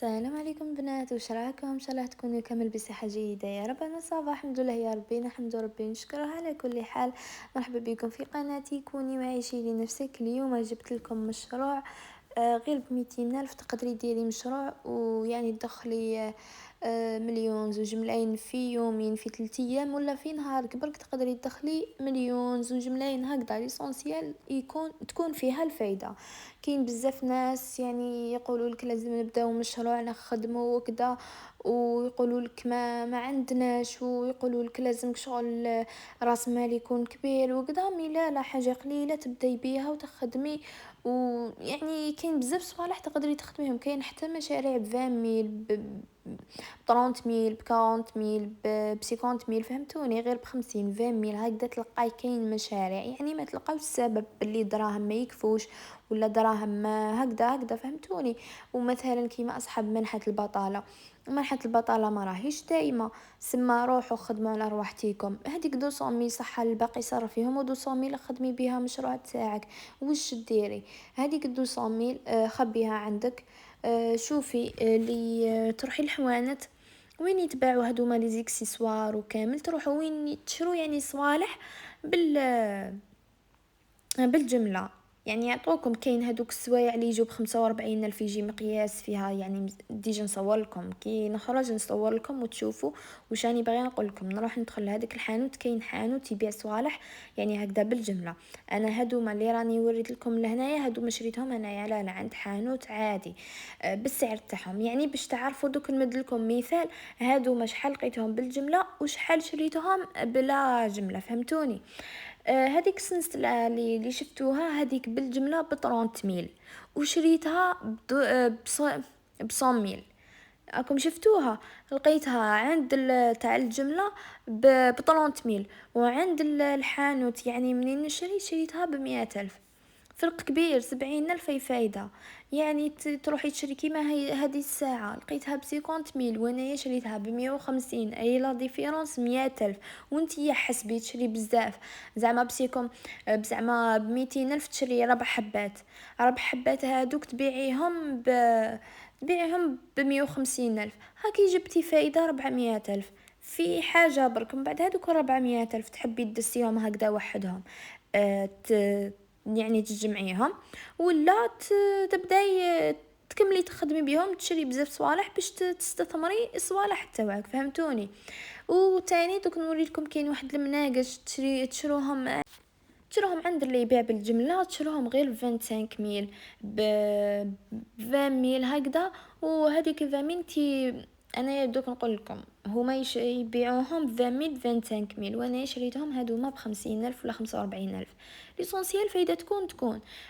السلام عليكم بنات، واش راكم؟ ان شاء الله تكونوا كامل بصحه جيده يا رب. انا صباح الحمد لله يا ربي، نحمد ربي نشكره على كل حال. مرحبا بكم في قناتي كوني وعيشي لنفسك. اليوم جبت لكم مشروع غير ب200 ألف تقدري ديري مشروع ويعني تدخلي مليون زوج ملايين في يومين في 3 أيام ولا في نهار برك تقدري تدخلي مليون زوج ملايين هكذا. ليسونسيال يكون تكون فيها الفايدة. كاين بزاف ناس يعني يقولوا لك لازم نبداو مشروع نخدموا وكذا، ويقولوا لك ما عندناش، ويقولوا لك لازم شغل راس مال يكون كبير وكذا. مي لا حاجه قليله تبداي بيها وتخدمي. ويعني كاين بزاف صوالح تقدري تخدميهم. كاين حتى مشاريع ب 20 ميل ب 30 ميل ب 40 ميل ب 50 ميل، فهمتوني؟ غير ب 50 20 ميل هكذا تلقاي كاين مشاريع. يعني ما تلقاوش السبب باللي دراهم ما يكفوش ولا دراهم هكذا فهمتوني. ومثلا كيما اصحاب منحة البطالة، منحة البطالة ما راهيش دايمة. سما روحوا خدموا على رواحتيكم. هذيك 200 ميل صحة الباقي صرفيهم، و200 ميل خدمي بها مشروع تاعك. وش ديري هذيك 200 ميل؟ خبيها عندك. شوفي اللي تروحي الحوانت وين يتباعوا هذوما لي زيكسيسوار وكامل، تروحوا وين تشرو يعني صوالح بالجملة. يعني يعطوكم كاين هادوك السوايع اللي يجوا ب45 ألف، يجي مقياس فيها يعني ديجا نصور لكم كي نخرج نصور لكم وتشوفوا واش راني باغي نقول لكم. نروح ندخل لهذاك الحانوت، كاين حانوت يبيع صوالح يعني هكذا بالجملة. انا هادوما اللي راني وريت لكم لهنايا هادو ما شريتهم انايا، لا عند حانوت عادي بالسعر تاعهم. يعني باش تعرفوا دوك نمد لكم مثال، هادو شحال لقيتهم بالجملة وشحال شريتهم بلا جملة، فهمتوني؟ هذيك السلسلة اللي شفتوها هذيك بالجملة ب30 ميل، وشريتها ب100 ميل. راكم شفتوها؟ لقيتها عند تاع الجملة ب30 ميل، وعند الحانوت يعني منين شريتها ب100 ألف. فرق كبير، 70 ألف أي فايدة. يعني تروحي تشري كيما هي هذه الساعة لقيتها ب50 ميل وانا شريتها ب150، اي لا ديفيرونس 100 ألف. وانتي حسبي تشري بزاف، زعما بسيكم زعما ب200 ألف تشري 4 حبات. 4 حبات هادوك تبيعيهم ب150 ألف، هاكي جبتي فايدة 400 ألف في حاجة برك. من بعد هادوك 400 ألف تحبي تدسيهم هكذا وحدهم، يعني تجمعيهم، ولا تبداي تكملي تخدمي بهم، تشري بزاف صوالح باش تستثمري الصوالح تاعك، فهمتوني؟ وتاني دوك نوري لكم كاين واحد المناقش تشروهم عند اللي يبيع بالجملة، تشروهم غير 25 ميل ب 20 ميل هكذا. وهذيك 20 ميل انا دوك نقول لكم هما يبيعوهم ب 20 ميل 25 ميل، وانا شريتهم هادوما ب50 ألف ولا 45 ألف. ليسونسيال فايدة تكون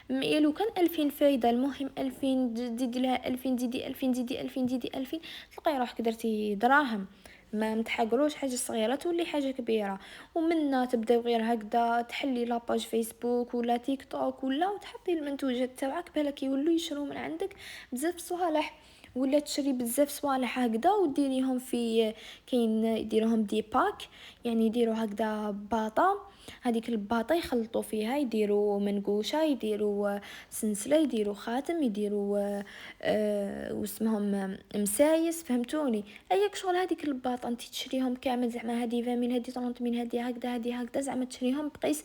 لو كان 2000 فايدة، المهم 2000 تزيدي لها 2000 تزيدي 2000 تزيدي 2000 تزيدي 2000، تلقاي روحك درتي دراهم. ما متحقروش حاجه صغيره تولي حاجه كبيره. ومنها تبداو غير هكذا تحلي لاباج فيسبوك ولا تيك توك ولا تحطي المنتوجات تاعك بالك يولوا يشرو من عندك بزاف صوالح. ولا تشري بزاف صوالح هكذا وديريهم في كاين يديروهم دي باك، يعني يديروا هكذا باطا. هذيك الباطا يخلطوا فيها، يديروا منقوشه، يديروا سنسله، يديروا خاتم، يديروا واسمهم مسايس، فهمتوني؟ اياك شغل هذيك الباطا انت تشريهم كامل، زعما هذه 20 من هذه 30 من هذه هكذا هذه هكذا، زعما تشريهم بقيس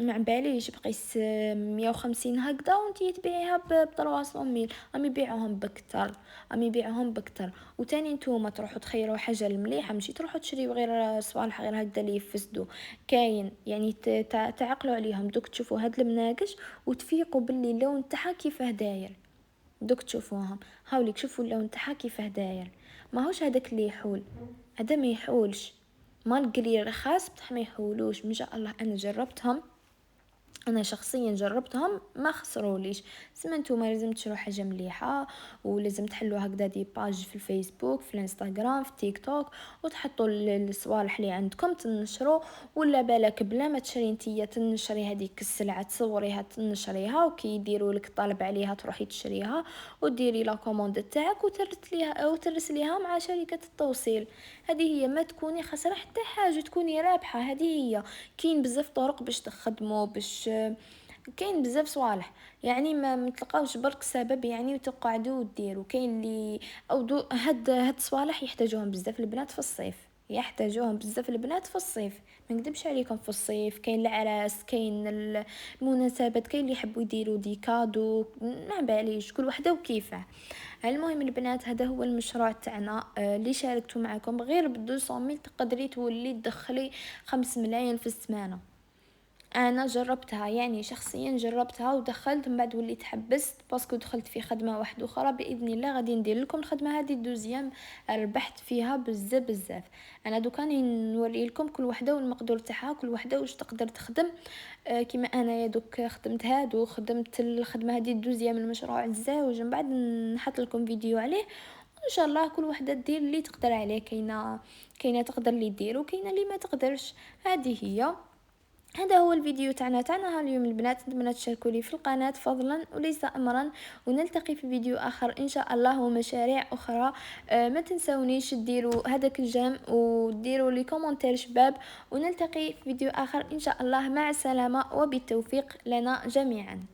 ما باليش بقيس 150 هكذا، وانتي تبيعيها ب 300 ميل. راهم يبيعوهم بكتر، راهم يبيعوهم بكتر. وتاني نتوما تروحوا تخيروا حاجه المليحه، ماشي تروحوا تشريو غير صوالح غير هكذا اللي يفسدوا. كاين يعني تعقلوا عليهم. دوك تشوفوا هاد المناقش وتفيقوا باللي اللون تاعها كيفاه داير. دوك تشوفوهم هاوليك شوفوا اللون تاعها كيفاه داير. ماهوش هذاك اللي يحول، هذا ما يحولش. ما القلي رخاص بصح ما يحولوش. ما شاء الله انا جربتهم، انا شخصيا جربتهم ما خسروليش. سما نتوما لازم تشرو حاجه مليحه، ولازم تحلوا هكذا دي باج في الفيسبوك في الانستغرام في تيك توك، وتحطوا الصوالح اللي عندكم تنشروا. ولا بالك بلا ما تشري نتيا تنشري هذيك السلعه، تصوريها تنشريها، وكي يديروا لك طلب عليها تروحي تشريها وديري لا كوموند تاعك وترسليها مع شركه التوصيل. هذه هي، ما تكوني خسره حتى حاجه، تكوني رابحه. هذه هي. كاين بزاف طرق باش تخدموا، باش كاين بزاف صوالح، يعني ما تلقاوش برك سبب يعني وتقعدوا ديروا، كاين اللي أو هاد الصوالح يحتاجوهم بزاف البنات في الصيف، يحتاجوهم بزاف البنات في الصيف، ما نكدبش عليكم في الصيف كاين العراس، كاين المناسبات، كاين اللي يحبوا يديروا دي كادو، ما باليش كل وحده وكيفاه. المهم البنات هذا هو المشروع تاعنا اللي شاركته معكم، غير ب200 تقدري تولي تدخلي 5 ملايين في السمانه. انا جربتها يعني شخصيا جربتها ودخلت، من بعد وليت حبست باسكو دخلت في خدمه واحده اخرى. باذن الله غادي ندير لكم الخدمه هذه دوزيام، ربحت فيها بزاف بزاف. انا دوكاني نوري لكم كل وحده والمقدور تاعها، كل وحده واش تقدر تخدم. كيما انا يا دوك خدمت هادو، خدمت الخدمه هذه دوزيام المشروع الزاوج، من بعد نحط لكم فيديو عليه. ان شاء الله كل وحده دير اللي تقدر عليه، كاينه تقدر اللي دير وكاينه اللي ما تقدرش. هذه هي. هذا هو الفيديو تاعنا اليوم البنات، نتمنى تشاركوا لي في القناة فضلا وليس امرا، ونلتقي في فيديو اخر ان شاء الله ومشاريع اخرى. ما تنسونيش ديروا هذاك الجيم وديروا لي كومنتير شباب، ونلتقي في فيديو اخر ان شاء الله. مع السلامة وبالتوفيق لنا جميعا.